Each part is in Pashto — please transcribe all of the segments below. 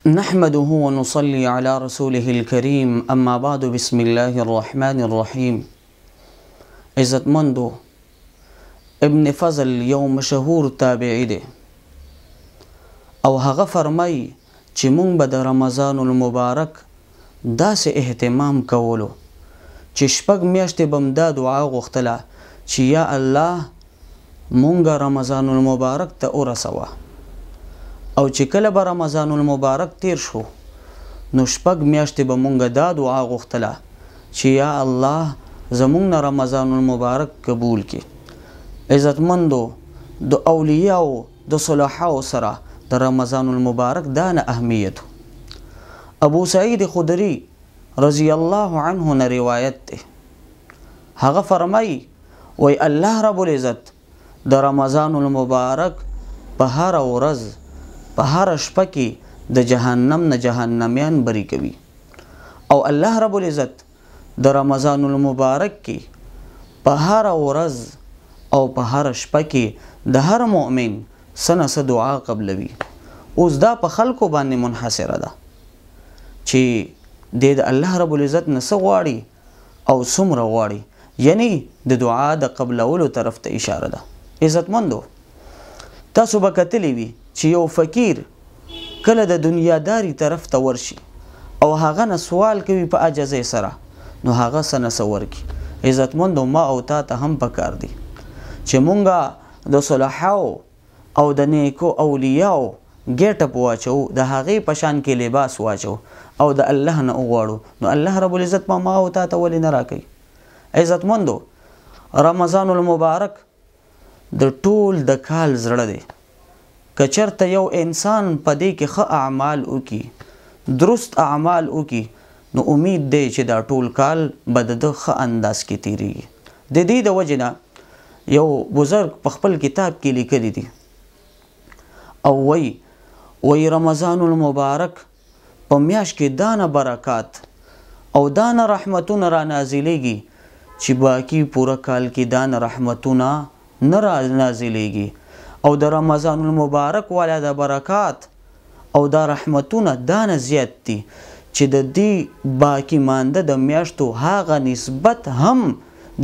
نحمده ونصلي على رسوله الكريم اما بعد بسم الله الرحمن الرحیم. عزتمندو ابن فضل یو مشهور تابعی دی او هغه فرمای چې مونږ به د رمضان المبارک داسې اهتمام کولو چې شپږ میاشتې به م دا دعا غوښتله چې یا الله مونږ رمضان المبارک ته ورسوه، او چې کله به رمضان المبارک تیر شو نو شپږ میاشتې به مونږ دا دعا غوښتله چې یا الله زمونږ نه رمضان المبارک قبول کړي. عزتمندو د اولیاو د صلحاو سره د رمضان المبارک دا نه اهمیت. ابو سعید خدری رضی الله عنه نه روایت دی، هغه فرمایي وی الله رب العزت د رمضان المبارک په هر ورځ په هر شپه کې د جهنم نه جهنمیان بری کوي، او الله رب العزت د رمضان المبارک کې په هر ورځ او په هر شپه کې د هر مؤمن څه دعا قبلوي. اوس دا په خلکو باندې منحصره ده چې د الله رب العزت نه څه غواړي او څومره غواړي، یعنی د دعا د قبلولو طرف ته اشاره ده. عزتمندو تاسو به کتلی وي چې یو فقیر کله د دنیاداری طرف ته ورشي او هغه نه سوال کوي په عجزۍ سره، نو هغه څه نه څه ورکړي. عزتمندو ما او تا ته هم پکار دی چې مونږه د صلحاو او د نیکو اولیاو ګیټپ واچو، د هغې په شان کې لباس واچو او د الله نه وغواړو، نو الله رب العزت ما او تا ته ولې نه راکوي. عزتمندو رمضان المبارک د ټول د کال زړه دی. که چېرته یو انسان په دې کې ښه اعمال وکړي، درست اعمال وکړي، نو امید دی چې دا ټول کال به د ده ښه انداز کې تیریږي. د دې د وجې نه یو بزرګ په خپل کتاب کې لیکلی دي او وی رمضان المبارک په میاشت کې دانه برکات او دانه رحمتونه را نازلیږي چې باقي پوره کال کې دانه رحمتونه نه را نازلیږي، او د رمضان المبارک والا د برکات او دا رحمتونه دانه زیات دي چې د دې باقي مانده د میاشتو هغه نسبت هم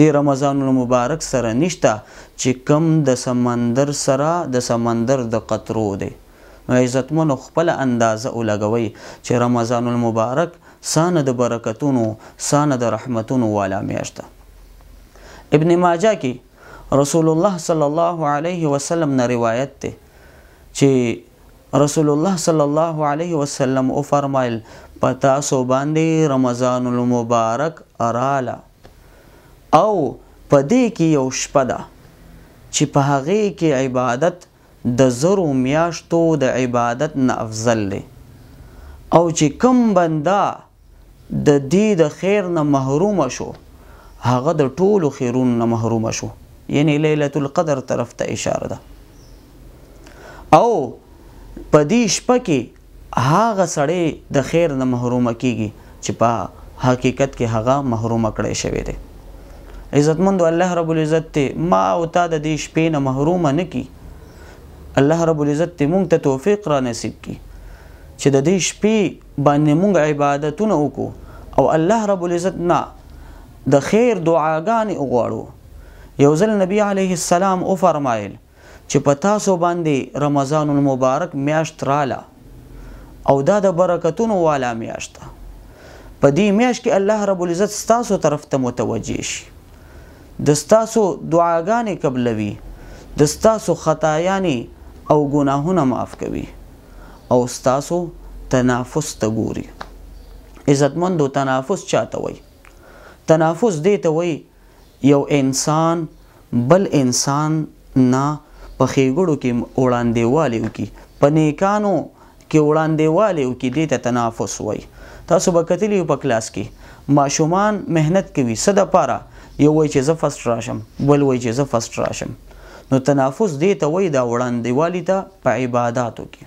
د رمضان المبارک سره نشته چې کم د سمندر سره د سمندر د قطرو دی. نو عزتمنو خپله اندازه ولګوئ چې رمضان المبارک سانه د برکتونو سانه د رحمتونو والا میاشت ده. ابن ماجه کې رسول الله صلی الله علیه وسلم نه روایت دی چې رسول الله صلی الله علیه وسلم او فرمایل په تاسو باندې رمضان المبارک اراله، او په دې کې یو شپه ده چې په هغې کې عبادت د زرو میاشتو د عبادت نه افضل دی، او چې کوم بنده د دې د خیر نه محرومه شو هغه د ټولو خیرونو نه محرومه شو، یعنی لیلة القدر طرف ته اشاره ده. او په دې شپه کې هغه سړی د خیر نه محرومه کیږي چې په حقیقت کې هغه محرومه کړی شوی دی. عزتمندو الله رب العزت ته ما او تا د دې شپې نه محرومه نه کی، الله رب العزت ته مونږ ته توفیق را نصیب کی چې د دې شپې باندې مونږ عبادتونه وکړو او الله رب العزت نه د خیر دعاګانې وغواړو. یو ځل نبی علیه السلام او فرمایل چې په تاسو باندې رمضان المبارک میاشت راله او دا د برکتونو والا میاشت ده. په دې میاشت کې الله رب العزت ستاسو طرف ته متوجه شي، د ستاسو دعاګانې قبلوي، د ستاسو خطایانې او ګناهونه معاف کوي او ستاسو تنافس ته ګوري. عزتمندو تنافس چاته وایي؟ تنافس دې ته وایي یو انسان بل انسان نه په ښېګړو کې وړاندېوالی وکړي، په نیکانو کې وړاندېوالی وکړي، دې ته تنافس وایي. تاسو به کتلي په کلاس کې ماشومان محنت کوي څه دپاره، یو وایي چې زه فسټ راشم، بل وایي چې زه فسټ راشم، نو تنافس دې ته وایي دا وړاندېوالي ته په عباداتو کې.